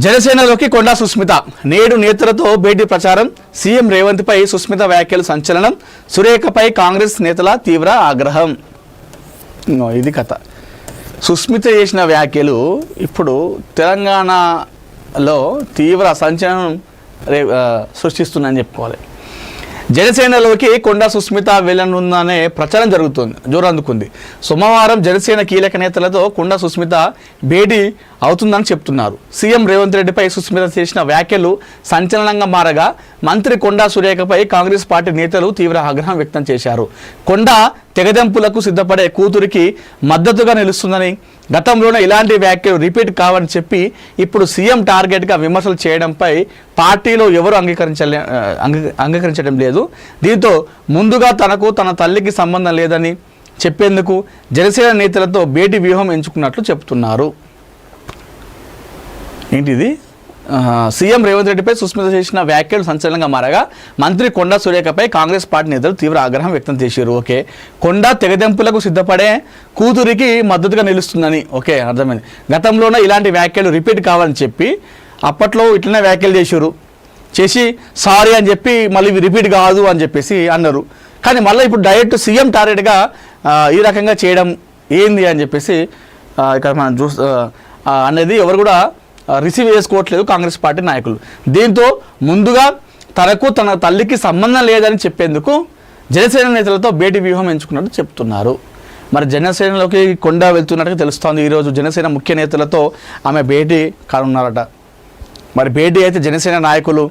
జనసేనలోకి కొండా సుస్మిత నేడు నేతలతో భేటీ ప్రచారం. సీఎం రేవంత్ పై సుస్మిత వ్యాఖ్యలు సంచలనం. సురేఖపై కాంగ్రెస్ నేతల తీవ్ర ఆగ్రహం. ఇది కథ. సుస్మిత చేసిన వ్యాఖ్యలు ఇప్పుడు తెలంగాణలో తీవ్ర సంచలనం సృష్టిస్తుందని చెప్పుకోవాలి. జనసేనలోకి కొండా సుస్మిత వెళ్ళనుందనే ప్రచారం జరుగుతుంది, జోరందుకుంది. సోమవారం జనసేన కీలక నేతలతో కొండా సుస్మిత భేటీ అవుతుందని చెప్తున్నారు. సీఎం రేవంత్ రెడ్డిపై సుస్మిత చేసిన వ్యాఖ్యలు సంచలనంగా మారగా మంత్రి కొండా సురేఖపై కాంగ్రెస్ పార్టీ నేతలు తీవ్ర ఆగ్రహం వ్యక్తం చేశారు. కొండా తెగదెంపులకు సిద్ధపడే కూతురికి మద్దతుగా నిలుస్తుందని, గతంలోనే ఇలాంటి వ్యాఖ్యలు రిపీట్ కావని చెప్పి ఇప్పుడు సీఎం టార్గెట్గా విమర్శలు చేయడంపై పార్టీలో ఎవరు అంగీకరించడం లేదు. దీంతో ముందుగా తనకు తన తల్లికి సంబంధం లేదని చెప్పేందుకు జనసేన నేతలతో భేటీ వ్యూహం ఎంచుకున్నట్లు చెబుతున్నారు. ఏంటిది? సీఎం రేవంత్ రెడ్డిపై సుస్మిత చేసిన వ్యాఖ్యలు సంచలనంగా మారగా మంత్రి కొండా సురేఖపై కాంగ్రెస్ పార్టీ నేతలు తీవ్ర ఆగ్రహం వ్యక్తం చేశారు. ఓకే, కొండా తెగదెంపులకు సిద్ధపడే కూతురికి మద్దతుగా నిలుస్తుందని. ఓకే, అర్థమైంది. గతంలోనే ఇలాంటి వ్యాఖ్యలు రిపీట్ కావాలని చెప్పి అప్పట్లో ఇట్లనే వ్యాఖ్యలు చేసి సారీ అని చెప్పి మళ్ళీ రిపీట్ కాదు అని చెప్పేసి అన్నారు. కానీ మళ్ళీ ఇప్పుడు డైరెక్ట్ సీఎం టార్గెట్గా ఈ రకంగా చేయడం ఏంది అని చెప్పేసి ఇక్కడ మనం అనేది ఎవరు కూడా రిసీవ్ చేసుకోవట్లేదు కాంగ్రెస్ పార్టీ నాయకులు. దీంతో ముందుగా తనకు తన తల్లికి సంబంధం లేదని చెప్పేందుకు జనసేన నేతలతో భేటీ వ్యూహం ఎంచుకున్నట్టు చెప్తున్నారు. మరి జనసేనలోకి కొండా వెళ్తున్నట్టుగా తెలుస్తోంది. ఈరోజు జనసేన ముఖ్య నేతలతో ఆమె భేటీ కానున్నారట. మరి భేటీ అయితే జనసేన నాయకులు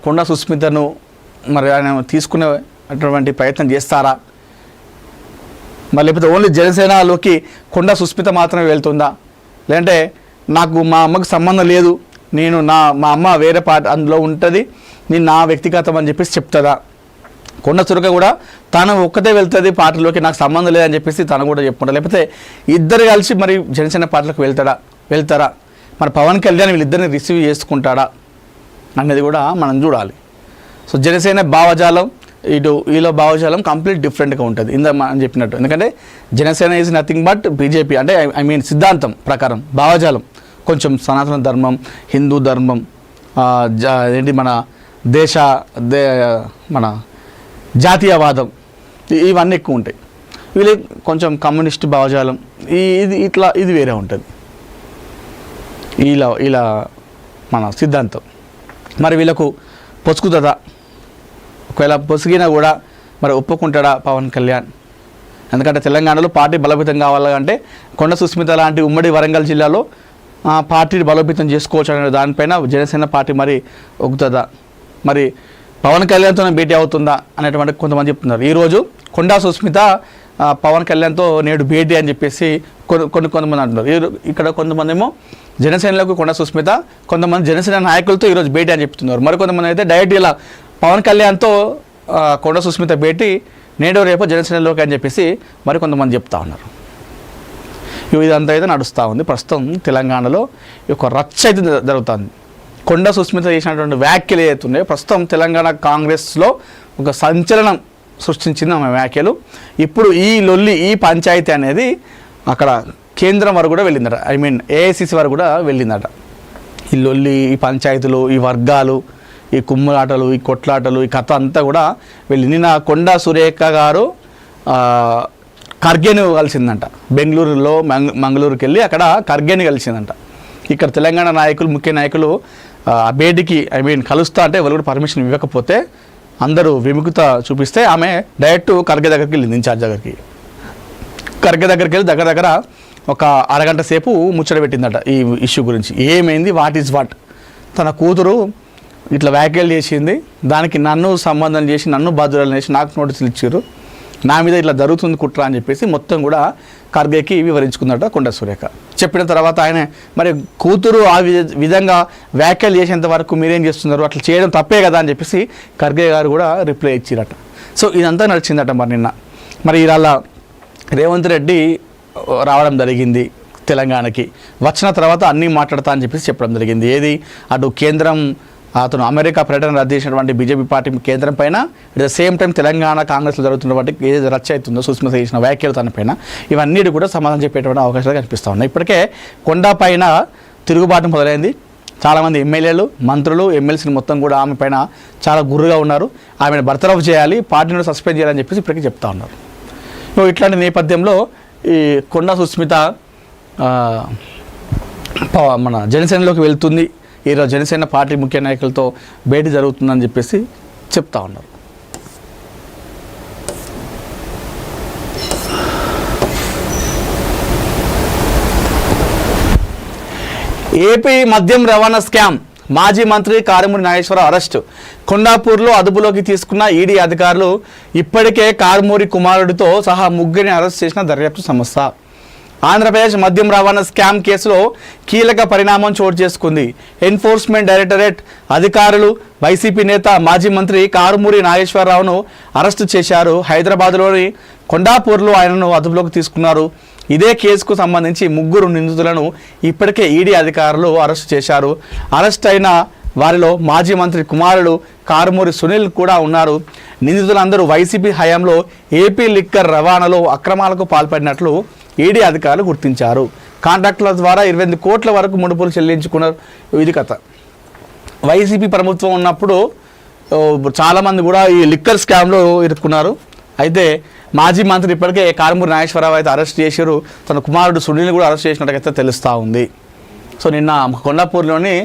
కొండా సుస్మితను మరి ఆయన తీసుకునేటువంటి ప్రయత్నం చేస్తారా, మరి లేకపోతే ఓన్లీ జనసేనలోకి కొండా సుస్మిత మాత్రమే వెళ్తుందా, లేదంటే నాకు మా అమ్మకు సంబంధం లేదు, మా అమ్మ వేరే పార్టీ అందులో ఉంటుంది, నేను నా వ్యక్తిగతం అని చెప్పేసి చెప్తుందా? కొండా సురేఖ కూడా తను ఒక్కతే వెళ్తుంది పార్టీలోకి, నాకు సంబంధం లేదని చెప్పేసి తను కూడా చెప్పుకుంటా, లేకపోతే ఇద్దరు కలిసి మరి జనసేన పార్టీలోకి వెళ్తారా? మరి పవన్ కళ్యాణ్ వీళ్ళిద్దరిని రిసీవ్ చేసుకుంటాడా అనేది కూడా మనం చూడాలి. సో జనసేన భావజాలం వీళ్ళ భావజాలం కంప్లీట్ డిఫరెంట్గా ఉంటుంది మనం చెప్పినట్టు. ఎందుకంటే Janasena is nothing but BJP, అంటే ఐ మీన్ సిద్ధాంతం ప్రకారం భావజాలం కొంచెం సనాతన ధర్మం, హిందూ ధర్మం, ఏంటి మన జాతీయవాదం, ఇవన్నీ ఎక్కువ ఉంటాయి. వీళ్ళు కొంచెం కమ్యూనిస్ట్ భావజాలం, ఇది వేరే ఉంటుంది. ఇలా మన సిద్ధాంతం. మరి వీళ్ళకు పొసుకుతుందా? ఒకవేళ పొసిగినా కూడా మరి ఒప్పుకుంటాడా పవన్ కళ్యాణ్? ఎందుకంటే తెలంగాణలో పార్టీ బలోపేతం కావాలంటే కొండా సుస్మిత లాంటి ఉమ్మడి వరంగల్ జిల్లాలో పార్టీని బలోపేతం చేసుకోవచ్చు అనే దానిపైన జనసేన పార్టీ మరి ఒగ్గుతుందా? మరి పవన్ కళ్యాణ్తో భేటీ అవుతుందా అనేటువంటి కొంతమంది చెప్తున్నారు. ఈరోజు కొండా సుస్మిత పవన్ కళ్యాణ్తో నేడు భేటీ అని చెప్పేసి కొంతమంది అంటున్నారు. ఇక్కడ కొంతమంది ఏమో జనసేనలోకి కొండా సుస్మిత, కొంతమంది జనసేన నాయకులతో ఈరోజు భేటీ అని చెప్తున్నారు. మరికొంతమంది అయితే డైరెక్ట్ ఇలా పవన్ కళ్యాణ్తో కొండా సుస్మిత భేటీ నేడో రేపో జనసేనలోకి అని చెప్పేసి మరికొంతమంది చెప్తా ఉన్నారు. ఇదంతా అయితే నడుస్తూ ఉంది. ప్రస్తుతం తెలంగాణలో ఒక రచ్చ అయితే జరుగుతుంది. కొండా సుస్మిత చేసినటువంటి వ్యాఖ్యలు ఏవైతున్నాయో ప్రస్తుతం తెలంగాణ కాంగ్రెస్లో ఒక సంచలనం సృష్టించింది ఆమె వ్యాఖ్యలు. ఇప్పుడు ఈ లొల్లి, ఈ పంచాయతీ అనేది అక్కడ కేంద్రం వరకు కూడా వెళ్ళిందట. ఐ మీన్ ఏఐసిసి వరకు కూడా వెళ్ళిందట. ఈ లొల్లి, ఈ పంచాయతీలు, ఈ వర్గాలు, ఈ కుమ్ములాటలు, ఈ కొట్లాటలు, ఈ కథ అంతా కూడా వెళ్ళి నిన్న కొండా సురేఖ గారు ఖర్గేని కలిసిందంట. బెంగళూరులో మంగళూరుకి వెళ్ళి అక్కడ ఖర్గేని కలిసిందంట. ఇక్కడ తెలంగాణ నాయకులు, ముఖ్య నాయకులు ఆ భేటీకి కలుస్తా అంటే వాళ్ళు కూడా పర్మిషన్ ఇవ్వకపోతే అందరూ విముఖత చూపిస్తే ఆమె డైరెక్ట్ ఖర్గే దగ్గరికి వెళ్ళింది, ఇన్ఛార్జ్ దగ్గరికి. ఖర్గే దగ్గరికి వెళ్ళి దగ్గర ఒక అరగంట సేపు ముచ్చట పెట్టిందట ఈ ఇష్యూ గురించి. ఏమైంది, వాట్ ఈజ్ వాట్, తన కూతురు ఇట్లా వ్యాఖ్యలు చేసింది, దానికి నన్ను సంబంధం చేసి నన్ను బాధ్యురాలు చేసి నాకు నోటీసులు ఇచ్చారు, నా మీద ఇట్లా జరుగుతుంది కుట్ర అని చెప్పేసి మొత్తం కూడా ఖర్గేకి వివరించుకుందట కొండా సురేఖ. చెప్పిన తర్వాత ఆయన మరి కూతురు ఆ విధంగా వ్యాఖ్యలు చేసేంత వరకు మీరేం చేస్తున్నారు, అట్లా చేయడం తప్పే కదా అని చెప్పేసి ఖర్గే గారు కూడా రిప్లై ఇచ్చిరట. సో ఇదంతా నడిచిందట. మరి నిన్న మరి ఇలా రేవంత్ రెడ్డి రావడం జరిగింది తెలంగాణకి. వచ్చిన తర్వాత అన్నీ మాట్లాడతా అని చెప్పేసి చెప్పడం జరిగింది. ఏది అటు కేంద్రం, అతను అమెరికా పర్యటన రద్దు చేసినటువంటి బీజేపీ పార్టీ కేంద్రం పైన, at the same time Telangana కాంగ్రెస్లో జరుగుతున్నటువంటి ఏదైతే రచ్చ అవుతుందో సుస్మిత చేసిన వ్యాఖ్యలు తనపైన, ఇవన్నీ కూడా సమాధానం చెప్పేటువంటి అవకాశాలు కనిపిస్తూ ఉన్నాయి. ఇప్పటికే కొండా పైన తిరుగుబాటు మొదలైంది. చాలామంది ఎమ్మెల్యేలు, మంత్రులు, ఎమ్మెల్సీలు మొత్తం కూడా ఆమె పైన చాలా గుర్రుగా ఉన్నారు. ఆమెను బర్తరఫ్ చేయాలి, పార్టీని సస్పెండ్ చేయాలని చెప్పేసి ఇప్పటికీ చెప్తా ఉన్నారు. ఇట్లాంటి నేపథ్యంలో ఈ కొండా సుస్మిత మన జనసేనలోకి వెళ్తుంది. ఈరోజు జనసేన పార్టీ ముఖ్య నాయకులతో భేటీ జరుగుతుందని చెప్పేసి చెప్తా ఉన్నారు. ఏపీ మద్యం రవాణా స్కామ్, మాజీ మంత్రి కారుమూరి నాగేశ్వరరావు అరెస్టు. కొండాపూర్లో అదుపులోకి తీసుకున్న ఈడీ అధికారులు ఇప్పటికే కారుమూరి కుమారుడితో సహా ముగ్గురిని అరెస్ట్ చేసిన దర్యాప్తు సంస్థ. ఆంధ్రప్రదేశ్ మద్యం రవాణా స్కామ్ కేసులో కీలక పరిణామం చోటు చేసుకుంది. ఎన్ఫోర్స్మెంట్ డైరెక్టరేట్ అధికారులు వైసీపీ నేత మాజీ మంత్రి కారుమూరి నాగేశ్వరరావును అరెస్టు చేశారు. హైదరాబాద్లోని కొండాపూర్లో ఆయనను అదుపులోకి తీసుకున్నారు. ఇదే కేసుకు సంబంధించి ముగ్గురు నిందితులను ఇప్పటికే ఈడీ అధికారులు అరెస్టు చేశారు. అరెస్ట్ అయిన వారిలో మాజీ మంత్రి కుమారుడు కారుమూరి సునీల్ కూడా ఉన్నారు. నిందితులందరూ వైసీపీ హయాంలో ఏపీ లిక్కర్ రవాణాలో అక్రమాలకు పాల్పడినట్లు ఈడీ అధికారులు గుర్తించారు. కాంట్రాక్టుల ద్వారా 28 కోట్ల వరకు ముడుపులు చెల్లించుకున్నారు. ఇది కథ. వైసీపీ ప్రభుత్వం ఉన్నప్పుడు చాలామంది కూడా ఈ లిక్కర్ స్కామ్లో ఇరుక్కున్నారు. అయితే మాజీ మంత్రి ఇప్పటికే కారుమూరి నాగేశ్వరరావు అయితే అరెస్ట్ చేశారు. తన కుమారుడు సునీల్ కూడా అరెస్ట్ చేసినట్టుగా తెలుస్తూ ఉంది. సో నిన్న కొండాపూర్లోని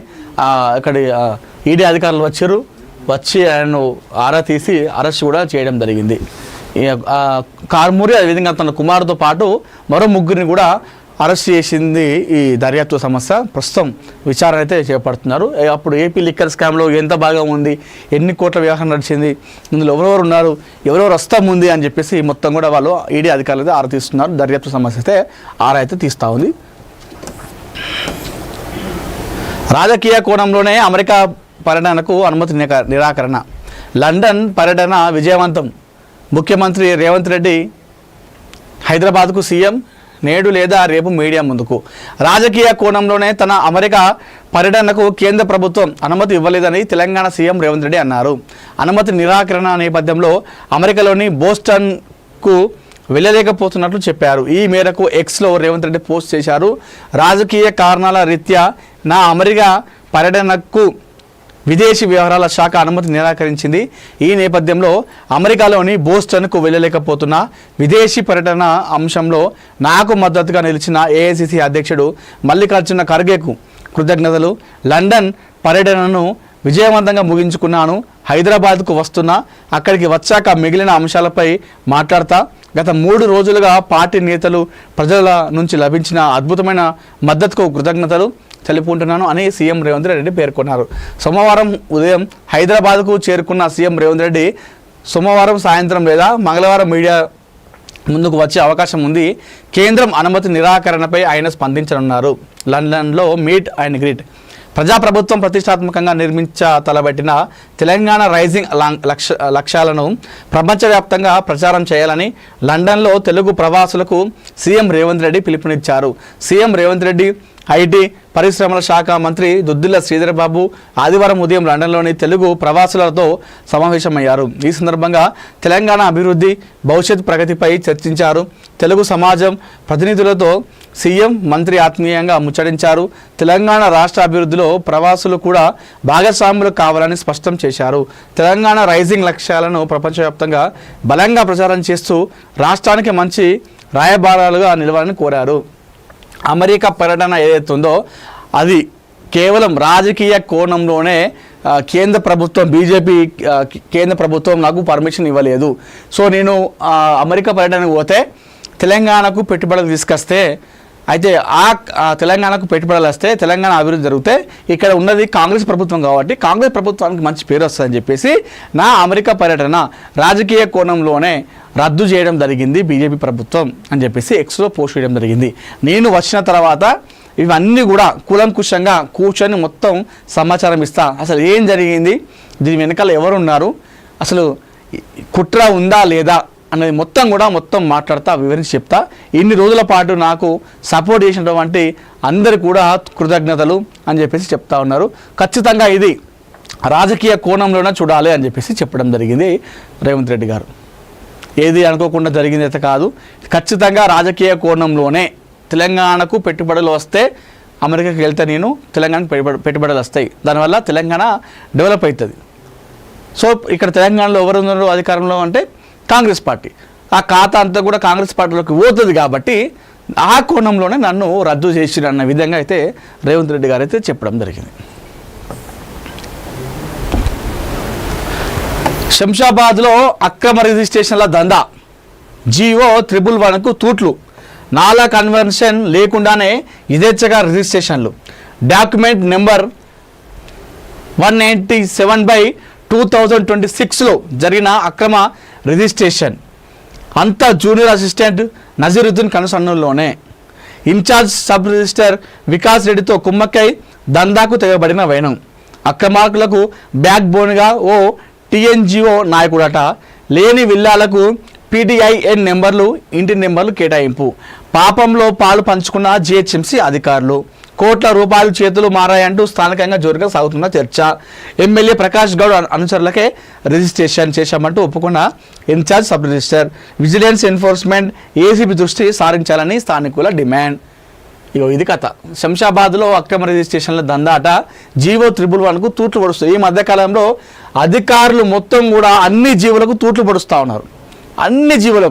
అక్కడి ఈడీ అధికారులు వచ్చి ఆయనను ఆరా తీసి అరెస్ట్ కూడా చేయడం జరిగింది. కారుమూరి అదేవిధంగా తన కుమారుడితో పాటు మరో ముగ్గురిని కూడా అరెస్ట్ చేసింది ఈ దర్యాప్తు సంస్థ. ప్రస్తుతం విచారణ అయితే చేపడుతున్నారు. అప్పుడు ఏపీ లిక్కర్ స్కామ్లో ఎంత భాగం ఉంది, ఎన్ని కోట్ల వ్యవహారం నడిచింది, ఇందులో ఎవరెవరు ఉన్నారు, ఎవరెవరు వస్తాం ఉంది అని చెప్పేసి మొత్తం కూడా వాళ్ళు ఈడీ అధికారులు అయితే ఆరా తీస్తున్నారు. దర్యాప్తు సంస్థ అయితే ఆరా అయితే తీస్తూ ఉంది. రాజకీయ కోణంలోనే అమెరికా పర్యటనకు అనుమతి నిరాకరణ. లండన్ పర్యటన విజయవంతం. ముఖ్యమంత్రి రేవంత్ రెడ్డి హైదరాబాద్కు సీఎం నేడు లేదా రేపు మీడియా ముందుకు. రాజకీయ కోణంలోనే తన అమెరికా పర్యటనకు కేంద్ర ప్రభుత్వం అనుమతి ఇవ్వలేదని తెలంగాణ సీఎం రేవంత్ రెడ్డి అన్నారు. అనుమతి నిరాకరణ నేపథ్యంలో అమెరికాలోని బోస్టన్కు వెళ్ళలేకపోతున్నట్లు చెప్పారు. ఈ మేరకు ఎక్స్లో రేవంత్ రెడ్డి పోస్ట్ చేశారు. రాజకీయ కారణాల రీత్యా నా అమెరికా పర్యటనకు విదేశీ వ్యవహారాల శాఖ అనుమతి నిరాకరించింది. ఈ నేపథ్యంలో అమెరికాలోని బోస్టన్కు వెళ్ళలేకపోతున్న విదేశీ పర్యటన అంశంలో నాకు మద్దతుగా నిలిచిన ఏఐసిసి అధ్యక్షుడు మల్లికార్జున ఖర్గేకు కృతజ్ఞతలు. లండన్ పర్యటనను విజయవంతంగా ముగించుకున్నాను. హైదరాబాద్కు వస్తున్నా. అక్కడికి వచ్చాక మిగిలిన అంశాలపై మాట్లాడతా. గత 3 రోజులుగా పార్టీ నేతలు ప్రజల నుంచి లభించిన అద్భుతమైన మద్దతుకు కృతజ్ఞతలు తెలుపుకుంటున్నాను అని సీఎం రేవంత్ రెడ్డి పేర్కొన్నారు. సోమవారం ఉదయం హైదరాబాద్కు చేరుకున్న సీఎం రేవంత్ రెడ్డి సోమవారం సాయంత్రం లేదా మంగళవారం మీడియా ముందుకు వచ్చే అవకాశం ఉంది. కేంద్రం అనుమతి నిరాకరణపై ఆయన స్పందించనున్నారు. లండన్లో మీట్ అండ్ గ్రీట్. ప్రజాప్రభుత్వం ప్రతిష్టాత్మకంగా తలబెట్టిన తెలంగాణ రైజింగ్ లక్ష్యాలను ప్రపంచవ్యాప్తంగా ప్రచారం చేయాలని లండన్లో తెలుగు ప్రవాసులకు సీఎం రేవంత్ రెడ్డి పిలుపునిచ్చారు. సీఎం రేవంత్ రెడ్డి, ఐటీ పరిశ్రమల శాఖ మంత్రి దుద్దిల్ల శ్రీధర్ బాబు ఆదివారం ఉదయం లండన్లోని తెలుగు ప్రవాసులతో సమావేశమయ్యారు. ఈ సందర్భంగా తెలంగాణ అభివృద్ధి, భవిష్యత్ ప్రగతిపై చర్చించారు. తెలుగు సమాజం ప్రతినిధులతో సీఎం మంత్రి ఆత్మీయంగా ముచ్చటించారు. తెలంగాణ రాష్ట్ర అభివృద్ధిలో ప్రవాసులు కూడా భాగస్వాములు కావాలని స్పష్టం చేశారు. తెలంగాణ రైజింగ్ లక్ష్యాలను ప్రపంచవ్యాప్తంగా బలంగా ప్రచారం చేస్తూ రాష్ట్రానికి మంచి రాయబారాలుగా నిలవాలని కోరారు. అమెరికా పర్యటన ఏదైతే ఉందో అది కేవలం రాజకీయ కోణంలోనే కేంద్ర ప్రభుత్వం, బీజేపీ కేంద్ర ప్రభుత్వం నాకు పర్మిషన్ ఇవ్వలేదు. సో నేను అమెరికా పర్యటనకు పోతే తెలంగాణకు పెట్టుబడులు తీసుకొస్తే, అయితే తెలంగాణకు పెట్టుబడులు వస్తే తెలంగాణ అభివృద్ధి జరిగితే ఇక్కడ ఉన్నది కాంగ్రెస్ ప్రభుత్వం కాబట్టి కాంగ్రెస్ ప్రభుత్వానికి మంచి పేరు వస్తుందని చెప్పేసి నా అమెరికా పర్యటన రాజకీయ కోణంలోనే రద్దు చేయడం జరిగింది బీజేపీ ప్రభుత్వం అని చెప్పేసి ఎక్స్లో పోస్ట్ చేయడం జరిగింది. నేను వచ్చిన తర్వాత ఇవన్నీ కూడా కూలంకుషంగా కూర్చొని మొత్తం సమాచారం ఇస్తా. అసలు ఏం జరిగింది, దీని వెనకాల ఎవరున్నారు, అసలు కుట్ర ఉందా లేదా అనేది మొత్తం మాట్లాడతా, వివరించి చెప్తా. ఇన్ని రోజుల పాటు నాకు సపోర్ట్ చేసినటువంటి అందరు కూడా కృతజ్ఞతలు అని చెప్పేసి చెప్తా ఉన్నారు. ఖచ్చితంగా ఇది రాజకీయ కోణంలోనే చూడాలి అని చెప్పేసి చెప్పడం జరిగింది రేవంత్ రెడ్డి గారు. ఏది అనుకోకుండా జరిగింది అయితే కాదు, ఖచ్చితంగా రాజకీయ కోణంలోనే తెలంగాణకు పెట్టుబడులు వస్తే అమెరికాకి వెళ్తే నేను తెలంగాణకు పెట్టుబడులు వస్తాయి, దానివల్ల తెలంగాణ డెవలప్ అవుతుంది. సో ఇక్కడ తెలంగాణలో ఎవరు ఉన్నారు అధికారంలో అంటే కాంగ్రెస్ పార్టీ, ఆ ఖాతా అంతా కూడా కాంగ్రెస్ పార్టీలోకి పోతుంది. కాబట్టి ఆ కోణంలోనే నన్ను రద్దు చేసిరన్న విధంగా అయితే రేవంత్ రెడ్డి గారు అయితే చెప్పడం జరిగింది. శంషాబాద్లో అక్రమ రిజిస్ట్రేషన్ల దందా, జీవో 111కు తూట్లు, నాలా కన్వర్షన్ లేకుండానే యథేచ్ఛగా రిజిస్ట్రేషన్లు, డాక్యుమెంట్ నెంబర్ 187/2026లో జరిగిన అక్రమ రిజిస్ట్రేషన్ అంతా జూనియర్ అసిస్టెంట్ నజీరుద్దీన్ కనుసన్నల్లోనే. ఇన్ఛార్జ్ సబ్ రిజిస్టర్ వికాస్ రెడ్డితో కుమ్మక్కై దందాకు తెగబడిన వైనం. అక్రమార్కులకు బ్యాక్ బోన్గా ఓ టీఎన్జిఓ నాయకుడట. లేని విల్లాలకు PDIN నెంబర్లు, ఇంటి నెంబర్లు కేటాయింపు. పాపంలో పాలు పంచుకున్న GHMC అధికారులు. కోట్ల రూపాయలు చేతులు మారాయంటూ స్థానికంగా జోరుగా సాగుతున్న చర్చ. ఎమ్మెల్యే ప్రకాష్ గౌడ్ అనుచరులకే రిజిస్ట్రేషన్ చేశామంటూ ఒప్పుకున్న incharge sub registrar. Vigilance enforcement ACP దృష్టి సారించాలని స్థానికుల డిమాండ్. ఇగో ఇది కథ. శంషాబాద్లో అక్రమ రిజిస్ట్రేషన్ల దందాట జీవో 111కు తూట్లు పొడుస్తాయి. ఈ మధ్యకాలంలో అధికారులు మొత్తం కూడా అన్ని జీవులకు తూట్లు పొడుస్తూ ఉన్నారు. అన్ని జీవులకు